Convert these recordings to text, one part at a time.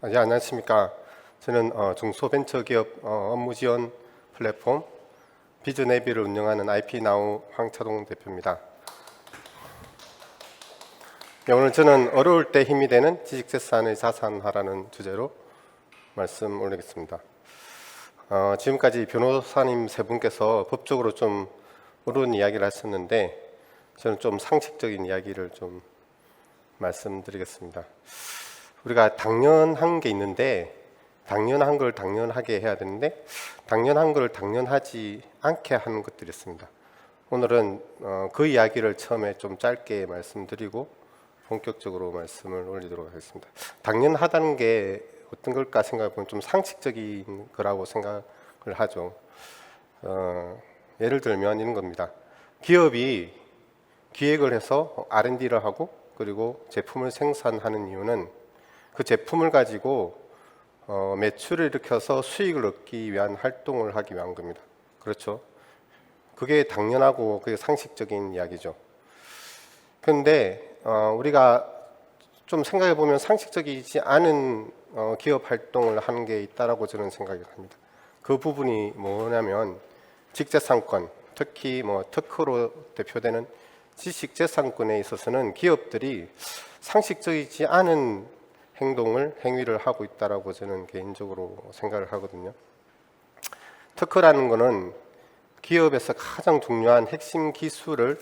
예, 안녕하십니까. 저는 중소벤처기업 업무 지원 플랫폼 비즈내비를 운영하는 IP나우 황차동 대표입니다. 네, 오늘 저는 어려울 때 힘이 되는 지식재산의 자산화라는 주제로 말씀 올리겠습니다. 지금까지 변호사님 세 분께서 법적으로 좀 어려운 이야기를 하셨는데 저는 좀 상식적인 이야기를 좀 말씀드리겠습니다. 우리가 당연한 게 있는데 당연한 걸 당연하게 해야 되는데 당연한 걸 당연하지 않게 하는 것들이 있습니다. 오늘은 그 이야기를 처음에 좀 짧게 말씀드리고 본격적으로 말씀을 올리도록 하겠습니다. 당연하다는 게 어떤 걸까 생각해보면 좀 상식적인 거라고 생각을 하죠. 예를 들면 이런 겁니다. 기업이 기획을 해서 R&D를 하고 그리고 제품을 생산하는 이유는 그 제품을 가지고 매출을 일으켜서 수익을 얻기 위한 활동을 하기 위한 겁니다. 그렇죠? 그게 당연하고 그게 상식적인 이야기죠. 그런데 우리가 좀 생각해 보면 상식적이지 않은 기업 활동을 하는 게 있다라고 저는 생각을 합니다. 그 부분이 뭐냐면 직재산권, 특히 특허로 대표되는 지식재산권에 있어서는 기업들이 상식적이지 않은 행위를 하고 있다라고 저는 개인적으로 생각을 하거든요. 특허라는 것은 기업에서 가장 중요한 핵심 기술을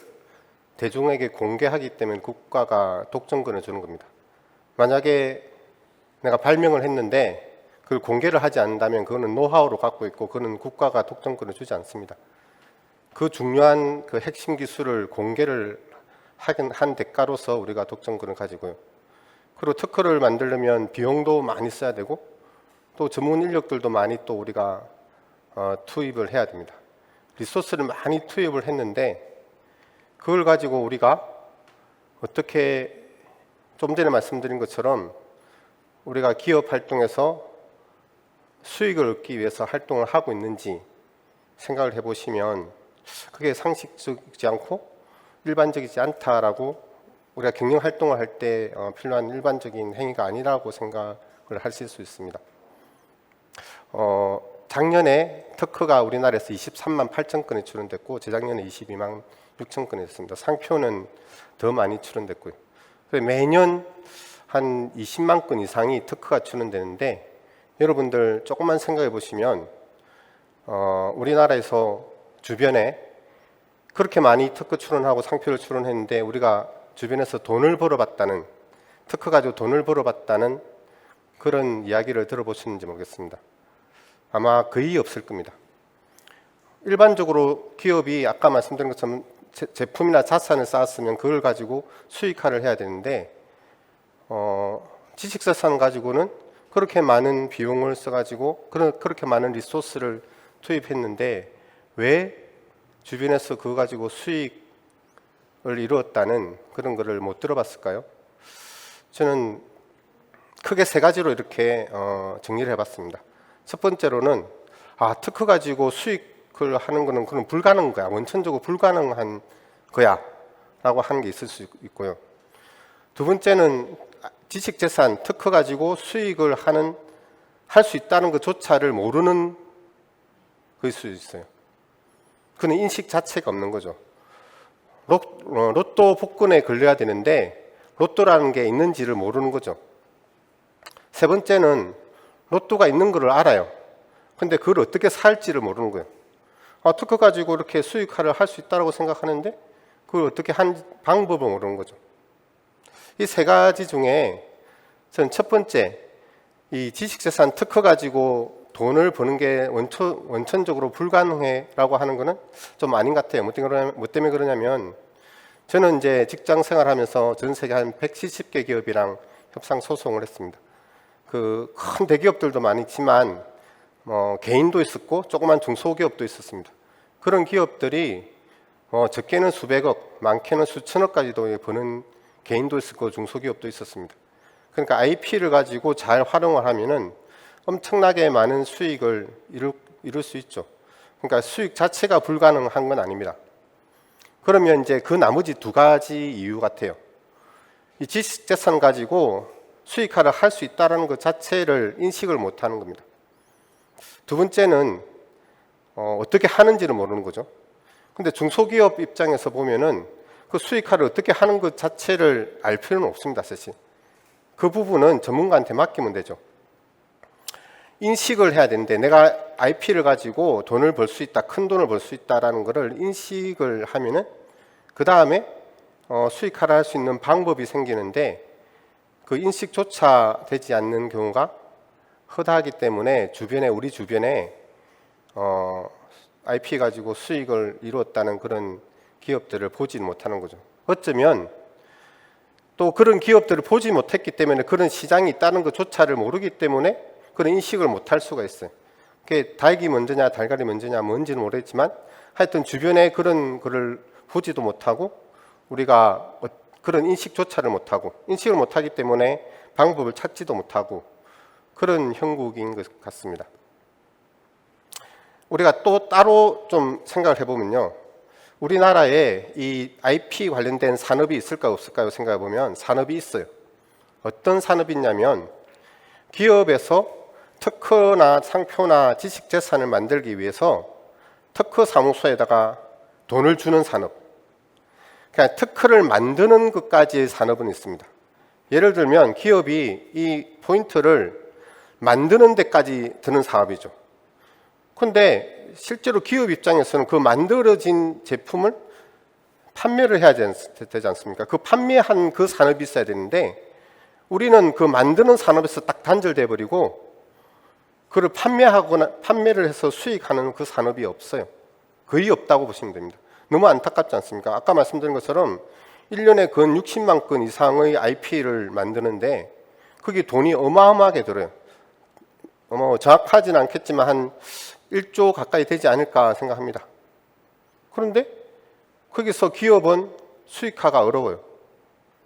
대중에게 공개하기 때문에 국가가 독점권을 주는 겁니다. 만약에 내가 발명을 했는데 그걸 공개를 하지 않는다면 그거는 노하우로 갖고 있고 그거는 국가가 독점권을 주지 않습니다. 그 중요한 그 핵심 기술을 공개를 한 대가로서 우리가 독점권을 가지고요. 그리고 특허를 만들려면 비용도 많이 써야 되고 또 전문 인력들도 많이 또 우리가 투입을 해야 됩니다. 리소스를 많이 투입을 했는데 그걸 가지고 우리가 어떻게 좀 전에 말씀드린 것처럼 우리가 기업 활동에서 수익을 얻기 위해서 활동을 하고 있는지 생각을 해보시면 그게 상식적이지 않고 일반적이지 않다라고 우리가 경영 활동을 할 때 필요한 일반적인 행위가 아니라고 생각을 하실 수 있습니다. 작년에 특허가 우리나라에서 23만 8천 건이 출원됐고 재작년에 22만 6천 건이 됐습니다. 상표는 더 많이 출원됐고요. 매년 한 20만 건 이상이 특허가 출원되는데 여러분들 조금만 생각해 보시면 우리나라에서 주변에 그렇게 많이 특허 출원하고 상표를 출원했는데 우리가 주변에서 돈을 벌어봤다는 특허 가지고 돈을 벌어봤다는 그런 이야기를 들어보셨는지 모르겠습니다. 아마 거의 없을 겁니다. 일반적으로 기업이 아까 말씀드린 것처럼 제품이나 자산을 쌓았으면 그걸 가지고 수익화를 해야 되는데 지식자산 가지고는 그렇게 많은 비용을 써가지고 그렇게 많은 리소스를 투입했는데 왜 주변에서 그거 가지고 수익을 이루었다는 그런 거를 못 들어봤을까요? 저는 크게 세 가지로 이렇게 정리를 해봤습니다. 첫 번째로는 특허 가지고 수익을 하는 거는 그건 불가능한 거야. 원천적으로 불가능한 거야 라고 하는 게 있을 수 있고요. 두 번째는 지식재산, 특허 가지고 수익을 할 수 있다는 것조차를 모르는 거일 수 있어요. 그는 인식 자체가 없는 거죠. 로또 복권에 걸려야 되는데 로또라는 게 있는지를 모르는 거죠. 세 번째는 로또가 있는 걸 알아요. 근데 그걸 어떻게 살지를 모르는 거예요. 특허 가지고 이렇게 수익화를 할 수 있다고 생각하는데 그걸 어떻게 한 방법을 모르는 거죠. 이 세 가지 중에 저는 첫 번째 이 지식재산 특허 가지고 돈을 버는 게 원천적으로 불가능해라고 하는 거는 좀 아닌 것 같아요. 뭐 때문에 그러냐면 저는 이제 직장 생활하면서 전 세계 한 170개 기업이랑 협상 소송을 했습니다. 그 큰 대기업들도 많이 있지만 개인도 있었고 조그만 중소기업도 있었습니다. 그런 기업들이 적게는 수백억, 많게는 수천억까지도 버는 개인도 있었고 중소기업도 있었습니다. 그러니까 IP를 가지고 잘 활용을 하면은 엄청나게 많은 수익을 이룰 수 있죠. 그러니까 수익 자체가 불가능한 건 아닙니다. 그러면 이제 그 나머지 두 가지 이유 같아요. 이 지식재산 가지고 수익화를 할 수 있다는 것 자체를 인식을 못하는 겁니다. 두 번째는 어떻게 하는지를 모르는 거죠. 근데 중소기업 입장에서 보면은 그 수익화를 어떻게 하는 것 자체를 알 필요는 없습니다, 사실. 그 부분은 전문가한테 맡기면 되죠. 인식을 해야 되는데 내가 IP를 가지고 돈을 벌 수 있다, 큰 돈을 벌 수 있다라는 것을 인식을 하면은 그 다음에 수익화를 할 수 있는 방법이 생기는데 그 인식조차 되지 않는 경우가 허다하기 때문에 우리 주변에 IP 가지고 수익을 이루었다는 그런 기업들을 보지 못하는 거죠. 어쩌면 또 그런 기업들을 보지 못했기 때문에 그런 시장이 있다는 것조차를 모르기 때문에 그런 인식을 못할 수가 있어요. 그게 닭이 먼저냐 달걀이 먼저냐 뭔지는 모르겠지만 하여튼 주변에 그런 거를 보지도 못하고 우리가 그런 인식조차를 못하고 인식을 못하기 때문에 방법을 찾지도 못하고 그런 형국인 것 같습니다. 우리가 또 따로 좀 생각을 해보면요, 우리나라에 이 IP 관련된 산업이 있을까요 없을까요 생각해 보면 산업이 있어요. 어떤 산업이 있냐면 기업에서 특허나 상표나 지식재산을 만들기 위해서 특허 사무소에다가 돈을 주는 산업, 그냥 특허를 만드는 것까지의 산업은 있습니다. 예를 들면 기업이 이 포인트를 만드는 데까지 드는 사업이죠. 그런데 실제로 기업 입장에서는 그 만들어진 제품을 판매를 해야 되지 않습니까? 그 판매한 그 산업이 있어야 되는데 우리는 그 만드는 산업에서 딱 단절돼 버리고 그걸 판매를 해서 수익하는 그 산업이 없어요. 거의 없다고 보시면 됩니다. 너무 안타깝지 않습니까? 아까 말씀드린 것처럼 1년에 근 60만 건 이상의 IP를 만드는데 그게 돈이 어마어마하게 들어요. 정확하지는 않겠지만 한 1조 가까이 되지 않을까 생각합니다. 그런데 거기서 기업은 수익화가 어려워요.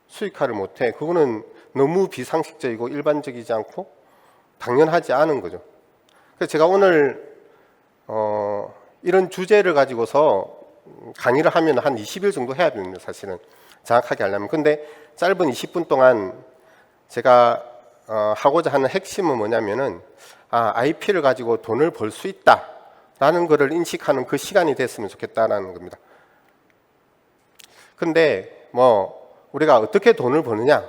수익화를 못해. 그거는 너무 비상식적이고 일반적이지 않고 당연하지 않은 거죠. 그래서 제가 오늘 이런 주제를 가지고서 강의를 하면 한 20일 정도 해야 됩니다. 사실은 정확하게 하려면. 근데 짧은 20분 동안 제가 하고자 하는 핵심은 뭐냐면은 IP를 가지고 돈을 벌 수 있다라는 것을 인식하는 그 시간이 됐으면 좋겠다라는 겁니다. 근데 우리가 어떻게 돈을 버느냐,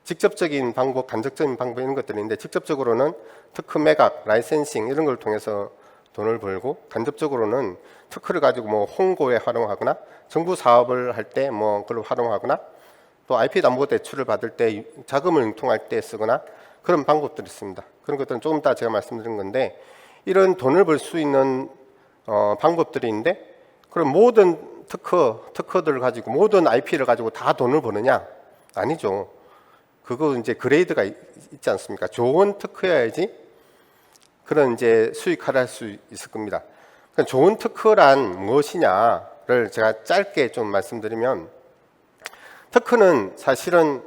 직접적인 방법, 간접적인 방법 이런 것들이 있는데 직접적으로는 특허 매각, 라이센싱 이런 걸 통해서 돈을 벌고 간접적으로는 특허를 가지고 홍보에 활용하거나 정부 사업을 할 때 그걸 활용하거나 또 IP 담보 대출을 받을 때 자금을 융통할 때 쓰거나 그런 방법들이 있습니다. 그런 것들은 조금 이따 제가 말씀드린 건데 이런 돈을 벌 수 있는 방법들이 있는데 그럼 모든 특허들을 가지고 모든 IP를 가지고 다 돈을 버느냐? 아니죠. 그거 이제 그레이드가 있지 않습니까? 좋은 특허여야지 그런 이제 수익화를 할 수 있을 겁니다. 그러니까 좋은 특허란 무엇이냐를 제가 짧게 좀 말씀드리면 특허는 사실은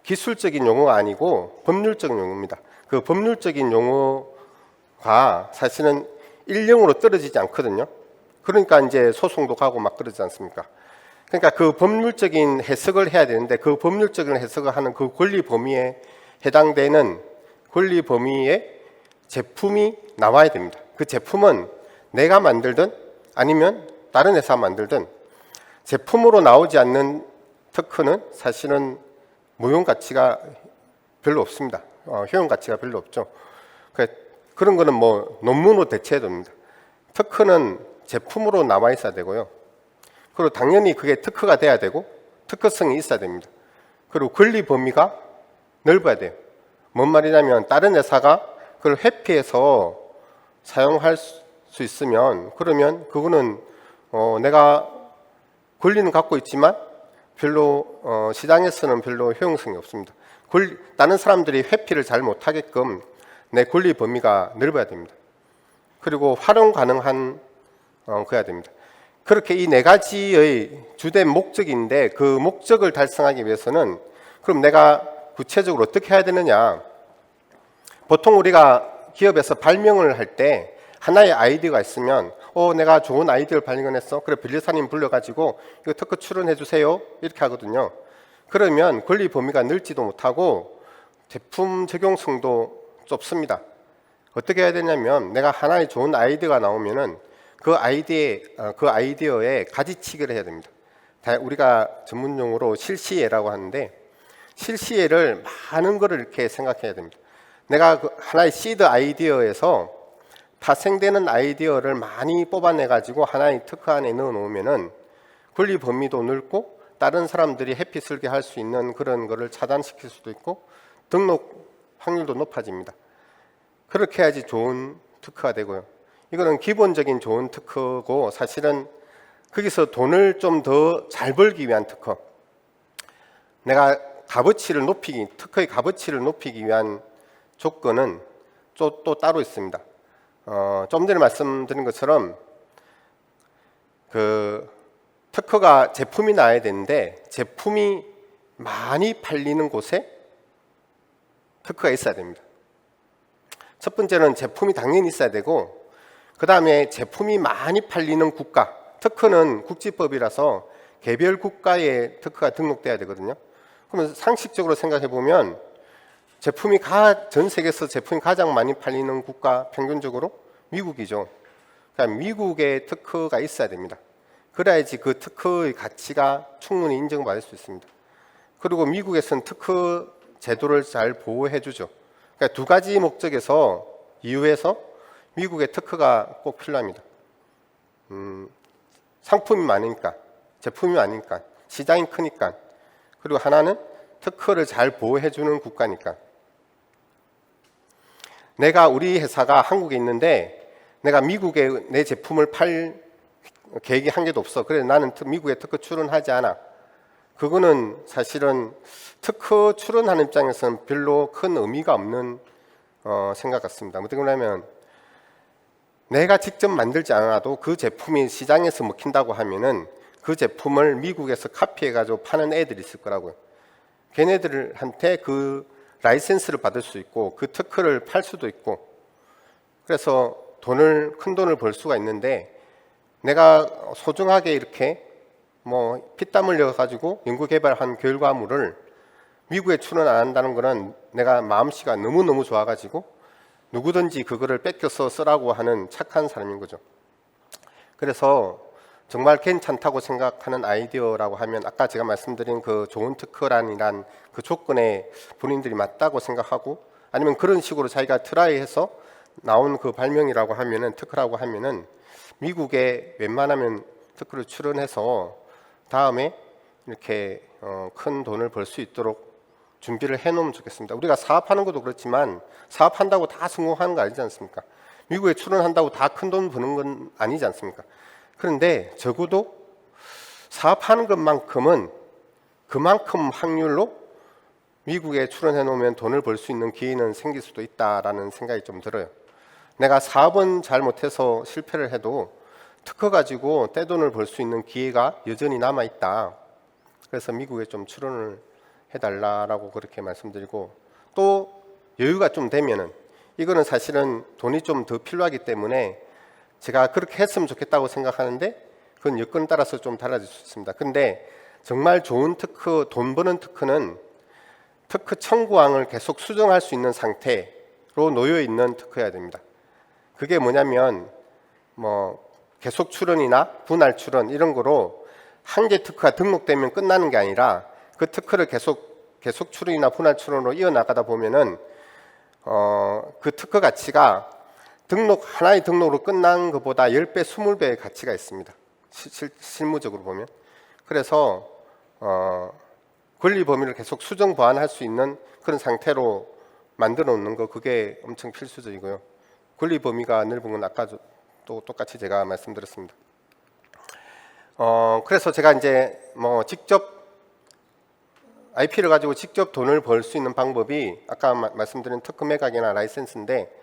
기술적인 용어가 아니고 법률적인 용어입니다. 그 법률적인 용어가 사실은 일령으로 떨어지지 않거든요. 그러니까 이제 소송도 가고 막 그러지 않습니까? 그러니까 그 법률적인 해석을 해야 되는데 그 법률적인 해석을 하는 그 권리 범위에 해당되는 권리 범위의 제품이 나와야 됩니다. 그 제품은 내가 만들든 아니면 다른 회사가 만들든 제품으로 나오지 않는 특허는 사실은 무용 가치가 별로 없습니다. 효용 가치가 별로 없죠. 그런 거는 논문으로 대체해야 됩니다. 특허는 제품으로 나와 있어야 되고요. 그리고 당연히 그게 특허가 돼야 되고 특허성이 있어야 됩니다. 그리고 권리 범위가 넓어야 돼요. 뭔 말이냐면 다른 회사가 그걸 회피해서 사용할 수 있으면 그러면 그거는 내가 권리는 갖고 있지만 별로 시장에서는 별로 효용성이 없습니다. 다른 사람들이 회피를 잘 못하게끔 내 권리 범위가 넓어야 됩니다. 그리고 활용 가능한 그래야 됩니다. 그렇게 이 네 가지의 주된 목적인데 그 목적을 달성하기 위해서는 그럼 내가 구체적으로 어떻게 해야 되느냐. 보통 우리가 기업에서 발명을 할 때 하나의 아이디어가 있으면 내가 좋은 아이디어를 발견했어. 그래 변리사님 불러가지고 이거 특허 출원해 주세요. 이렇게 하거든요. 그러면 권리 범위가 넓지도 못하고 제품 적용성도 좁습니다. 어떻게 해야 되냐면 내가 하나의 좋은 아이디어가 나오면은 그 아이디어에 가지치기를 해야 됩니다. 우리가 전문 용어로 실시예라고 하는데 실시예를 많은 거를 이렇게 생각해야 됩니다. 내가 그 하나의 시드 아이디어에서 파생되는 아이디어를 많이 뽑아내 가지고 하나의 특허 안에 넣어 놓으면은 권리 범위도 넓고 다른 사람들이 해피슬기 할 수 있는 그런 거를 차단시킬 수도 있고 등록 확률도 높아집니다. 그렇게 해야지 좋은 특허가 되고요. 이거는 기본적인 좋은 특허고 사실은 거기서 돈을 좀 더 잘 벌기 위한 특허, 내가 특허의 값어치를 높이기 위한 조건은 또 따로 있습니다. 좀 전에 말씀드린 것처럼 그 특허가 제품이 나야 되는데 제품이 많이 팔리는 곳에 특허가 있어야 됩니다. 첫 번째는 제품이 당연히 있어야 되고 그 다음에 제품이 많이 팔리는 국가, 특허는 국지법이라서 개별 국가에 특허가 등록돼야 되거든요. 그러면 상식적으로 생각해 보면 전 세계에서 제품이 가장 많이 팔리는 국가 평균적으로 미국이죠. 그러니까 미국의 특허가 있어야 됩니다. 그래야지 그 특허의 가치가 충분히 인정받을 수 있습니다. 그리고 미국에서는 특허 제도를 잘 보호해 주죠. 그러니까 두 가지 이유에서 미국의 특허가 꼭 필요합니다. 상품이 많으니까, 제품이 많으니까, 시장이 크니까, 그리고 하나는 특허를 잘 보호해 주는 국가니까. 우리 회사가 한국에 있는데 내가 미국에 내 제품을 팔 계획이 한 개도 없어. 그래서 나는 미국에 특허 출원하지 않아. 그거는 사실은 특허 출원하는 입장에서는 별로 큰 의미가 없는 생각 같습니다. 어떻게 보냐면 내가 직접 만들지 않아도 그 제품이 시장에서 먹힌다고 하면은 그 제품을 미국에서 카피해가지고 파는 애들이 있을 거라고요. 걔네들한테 그 라이센스를 받을 수 있고 그 특허를 팔 수도 있고 그래서 큰 돈을 벌 수가 있는데 내가 소중하게 이렇게 피땀 흘려가지고 연구개발한 결과물을 미국에 출원 안 한다는 거는 내가 마음씨가 너무너무 좋아가지고 누구든지 그거를 뺏겨서 쓰라고 하는 착한 사람인 거죠. 그래서 정말 괜찮다고 생각하는 아이디어라고 하면 아까 제가 말씀드린 그 좋은 특허란이란 그 조건에 본인들이 맞다고 생각하고 아니면 그런 식으로 자기가 트라이해서 나온 그 발명이라고 하면은 특허라고 하면은 미국에 웬만하면 특허를 출원해서 다음에 이렇게 큰 돈을 벌 수 있도록 준비를 해놓으면 좋겠습니다. 우리가 사업하는 것도 그렇지만 사업한다고 다 성공하는 거 아니지 않습니까? 미국에 출원한다고 다 큰 돈 버는 건 아니지 않습니까? 그런데 적어도 사업하는 것만큼은 그만큼 확률로 미국에 출원해 놓으면 돈을 벌 수 있는 기회는 생길 수도 있다라는 생각이 좀 들어요. 내가 사업은 잘못해서 실패를 해도 특허 가지고 떼돈을 벌 수 있는 기회가 여전히 남아 있다. 그래서 미국에 좀 출원을 해달라라고 그렇게 말씀드리고 또 여유가 좀 되면은 이거는 사실은 돈이 좀 더 필요하기 때문에 제가 그렇게 했으면 좋겠다고 생각하는데 그건 여건에 따라서 좀 달라질 수 있습니다. 근데 정말 좋은 특허, 돈 버는 특허는 특허 청구항을 계속 수정할 수 있는 상태로 놓여 있는 특허여야 됩니다. 그게 뭐냐면 계속 출원이나 분할 출원 이런 거로 한 개 특허가 등록되면 끝나는 게 아니라 그 특허를 계속 출원이나 분할 출원으로 이어나가다 보면은 그 특허 가치가 하나의 등록으로 끝난 것보다 10배, 20배의 가치가 있습니다. 실무적으로 보면. 그래서 권리 범위를 계속 수정 보완할 수 있는 그런 상태로 만들어 놓는 거 그게 엄청 필수적이고요. 권리 범위가 넓은 건 아까 또 똑같이 제가 말씀드렸습니다. 그래서 제가 이제 직접 IP를 가지고 직접 돈을 벌 수 있는 방법이 아까 말씀드린 특허 매각이나 라이센스인데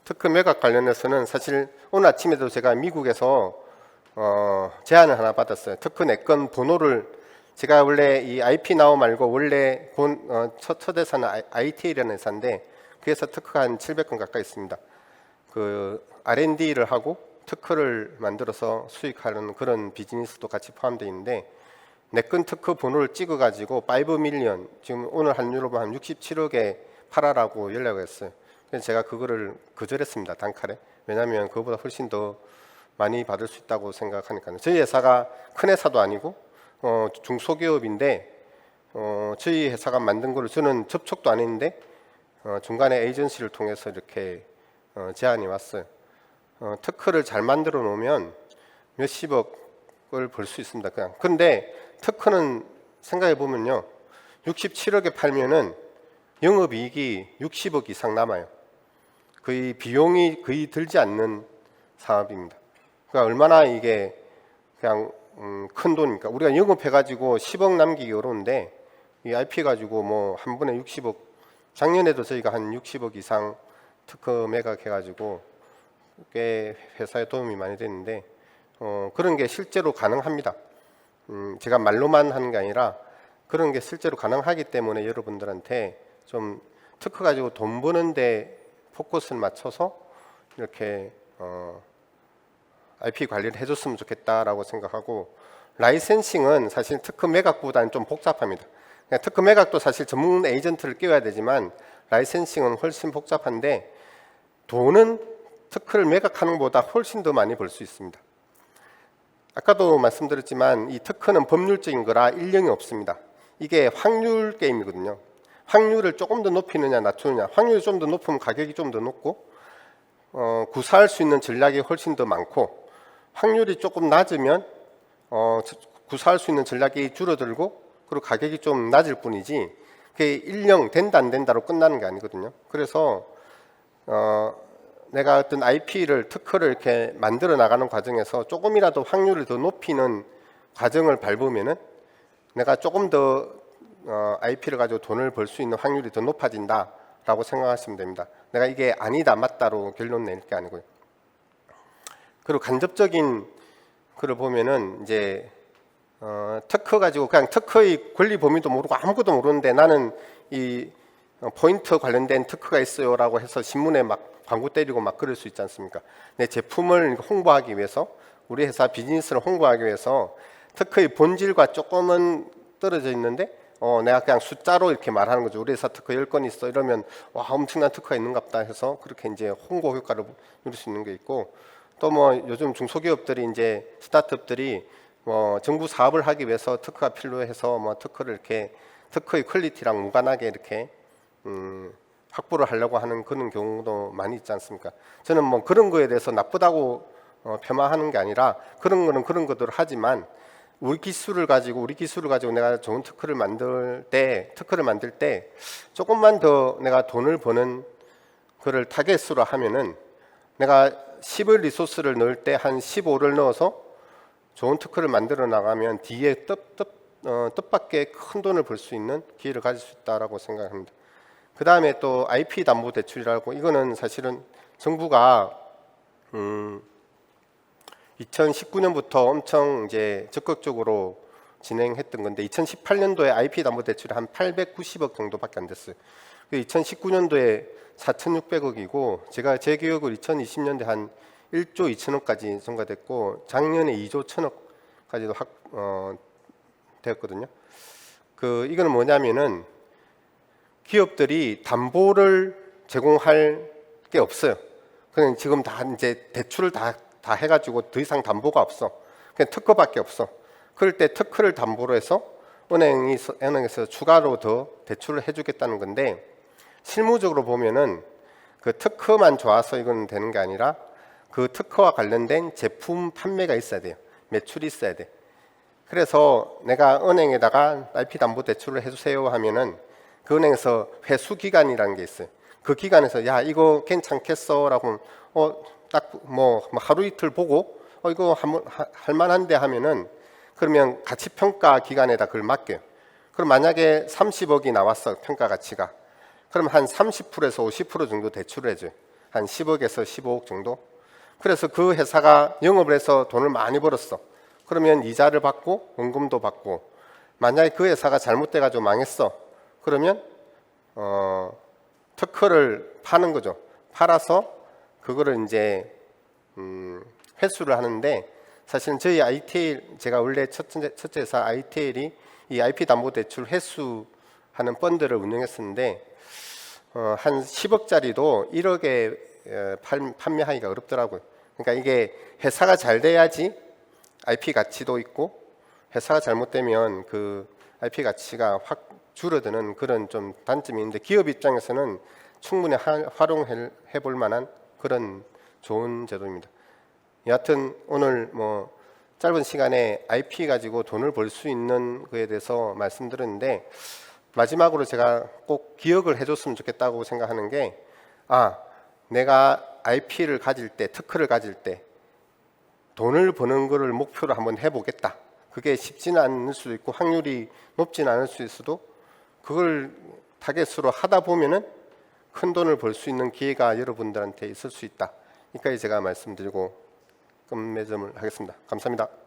특허 매각 관련해서는 사실 오늘 아침에도 제가 미국에서 제안을 하나 받았어요. 특허 내건 번호를 제가 원래 이 IP나우 말고 원래 첫 회사는 ITL이라는 회사인데 그 회사 특허가 한 700건 가까이 있습니다. 그 R&D를 하고 특허를 만들어서 수익하는 그런 비즈니스도 같이 포함되어 있는데 내 건 특허 번호를 찍어가지고 5 밀리언, 지금 오늘 환율로 보면 한 67억에 팔아라고 연락을 했어요. 그래서 제가 그거를 거절했습니다. 단칼에. 왜냐하면 그거보다 훨씬 더 많이 받을 수 있다고 생각하니까요. 저희 회사가 큰 회사도 아니고 중소기업인데 저희 회사가 만든 거를 저는 접촉도 안 했는데 중간에 에이전시를 통해서 이렇게 제안이 왔어요. 특허를 잘 만들어 놓으면 몇십억을 벌 수 있습니다. 그냥. 근데 특허는 생각해 보면요, 67억에 팔면은 영업이익이 60억 이상 남아요. 거의 비용이 거의 들지 않는 사업입니다. 그러니까 얼마나 이게 그냥 큰 돈입니까? 우리가 영업해가지고 10억 남기기 어려운데 이 IP 가지고 뭐 한 번에 60억, 작년에도 저희가 한 60억 이상 특허 매각해가지고 꽤 회사에 도움이 많이 됐는데 그런 게 실제로 가능합니다. 제가 말로만 하는 게 아니라 그런 게 실제로 가능하기 때문에 여러분들한테 좀 특허 가지고 돈 버는데 포커스를 맞춰서 이렇게 IP 관리를 해줬으면 좋겠다라고 생각하고, 라이센싱은 사실 특허 매각보다는 좀 복잡합니다. 특허 매각도 사실 전문 에이전트를 끼워야 되지만 라이센싱은 훨씬 복잡한데 돈은 특허를 매각하는 것보다 훨씬 더 많이 벌 수 있습니다. 아까도 말씀드렸지만 이 특허는 법률적인 거라 일령이 없습니다. 이게 확률 게임이거든요. 확률을 조금 더 높이느냐 낮추느냐, 확률이 좀 더 높으면 가격이 좀 더 높고 구사할 수 있는 전략이 훨씬 더 많고, 확률이 조금 낮으면 구사할 수 있는 전략이 줄어들고 그리고 가격이 좀 낮을 뿐이지 그게 일령 된다 안 된다로 끝나는 게 아니거든요. 그래서 내가 어떤 IP를 특허를 이렇게 만들어 나가는 과정에서 조금이라도 확률을 더 높이는 과정을 밟으면은 내가 조금 더 IP를 가지고 돈을 벌 수 있는 확률이 더 높아진다라고 생각하시면 됩니다. 내가 이게 아니다 맞다로 결론 낼 게 아니고요. 그리고 간접적인 글을 보면은 이제 특허 가지고 그냥 특허의 권리 범위도 모르고 아무것도 모르는데 나는 이 포인트 관련된 특허가 있어요라고 해서 신문에 막 광고 때리고 막 그럴 수 있지 않습니까? 내 제품을 홍보하기 위해서, 우리 회사 비즈니스를 홍보하기 위해서 특허의 본질과 조금은 떨어져 있는데 내가 그냥 숫자로 이렇게 말하는 거죠. 우리 회사 특허 10건 있어 이러면 와 엄청난 특허가 있는갑다 해서 그렇게 이제 홍보 효과를 누릴 수 있는 게 있고, 또 뭐 요즘 중소기업들이 이제 스타트업들이 뭐 정부 사업을 하기 위해서 특허가 필요해서 뭐 특허를 이렇게 특허의 퀄리티랑 무관하게 이렇게 확보를 하려고 하는 그런 경우도 많이 있지 않습니까? 저는 뭐 그런 거에 대해서 나쁘다고 폄하하는 게 아니라 그런 거는 그런 것들을 하지만 우리 기술을 가지고 내가 좋은 특허를 만들 때 조금만 더 내가 돈을 버는 그를 타겟으로 하면은 내가 10의 리소스를 넣을 때 한 15를 넣어서 좋은 특허를 만들어 나가면 뒤에 뜻밖의 큰 돈을 벌 수 있는 기회를 가질 수 있다라고 생각합니다. 그 다음에 또 IP 담보 대출이라고, 이거는 사실은 정부가 2019년부터 엄청 이제 적극적으로 진행했던 건데 2018년도에 IP 담보 대출이 한 890억 정도밖에 안 됐어요. 2019년도에 4,600억이고 제 기억으로 2020년도에 한 1조 2천억까지 증가됐고 작년에 2조 1천억까지도 되었거든요. 이거는 뭐냐면은 기업들이 담보를 제공할 게 없어요. 그냥 지금 다 이제 대출을 다 해가지고 더 이상 담보가 없어. 그냥 특허밖에 없어. 그럴 때 특허를 담보로 해서 은행에서 추가로 더 대출을 해주겠다는 건데, 실무적으로 보면은 그 특허만 좋아서 이건 되는 게 아니라 그 특허와 관련된 제품 판매가 있어야 돼요. 매출이 있어야 돼. 그래서 내가 은행에다가 IP 담보 대출을 해주세요 하면은 그 은행에서 회수 기간이라는 게 있어요. 그 기간에서 야 이거 괜찮겠어라고 딱 뭐 하루 이틀 보고 이거 할 만한데 하면은 그러면 가치 평가 기간에다 그걸 맡겨요. 그럼 만약에 30억이 나왔어 평가 가치가, 그럼 한 30%에서 50% 정도 대출을 해줘요. 한 10억에서 15억 정도. 그래서 그 회사가 영업을 해서 돈을 많이 벌었어. 그러면 이자를 받고 원금도 받고, 만약에 그 회사가 잘못돼가지고 망했어. 그러면 특허를 파는 거죠. 팔아서 그거를 이제 회수를 하는데 사실은 저희 ITL, 제가 원래 첫째 회사 ITL이 이 IP 담보 대출 회수하는 펀드를 운영했었는데 한 10억짜리도 1억에 판매하기가 어렵더라고요. 그러니까 이게 회사가 잘 돼야지 IP 가치도 있고, 회사가 잘못되면 그 IP 가치가 확 줄어드는 그런 좀 단점이 있는데, 기업 입장에서는 충분히 활용해 볼 만한 그런 좋은 제도입니다. 여하튼 오늘 뭐 짧은 시간에 IP 가지고 돈을 벌 수 있는 거에 대해서 말씀드렸는데, 마지막으로 제가 꼭 기억을 해줬으면 좋겠다고 생각하는 게, 내가 IP를 가질 때, 특허를 가질 때 돈을 버는 거를 목표로 한번 해보겠다. 그게 쉽지는 않을 수도 있고 확률이 높지는 않을 수 있어도, 그걸 타겟으로 하다 보면은 큰 돈을 벌 수 있는 기회가 여러분들한테 있을 수 있다. 여기까지 제가 말씀드리고 끝맺음을 하겠습니다. 감사합니다.